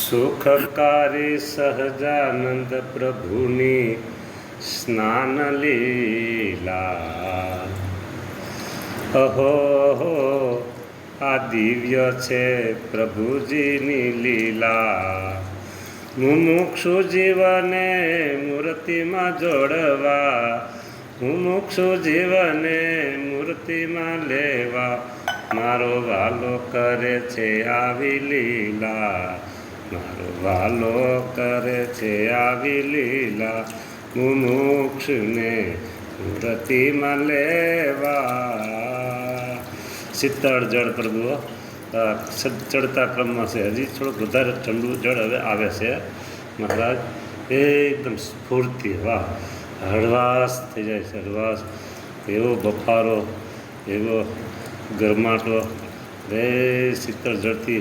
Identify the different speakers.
Speaker 1: સુખકારી સહજાનંદ પ્રભુની સ્નાન લીલા. અહો આ દિવ્ય છે પ્રભુજીની લીલા. મુમુક્ષુ જીવને મૂર્તિમાં જોડવા, મુમુક્ષુ જીવને મૂર્તિમાં લેવા, મારો વાલો કરે છે આવી લીલા, મારો વાલો કરે છે આવી લીલા. મુમુક્ષુને મૂર્તિમાં લેવા. શીતળ જળ પ્રભુ ચડતા ક્રમમાં છે, હજી થોડુંક વધારે ઠંડુ જળ હવે આવે છે મહારાજ. એકદમ સ્ફૂર્તિ, વાહ, હળવાશ થઈ જાય છે, હળવાશ. એવો બફારો, એવો ગરમાટો, રે શીતળ જળથી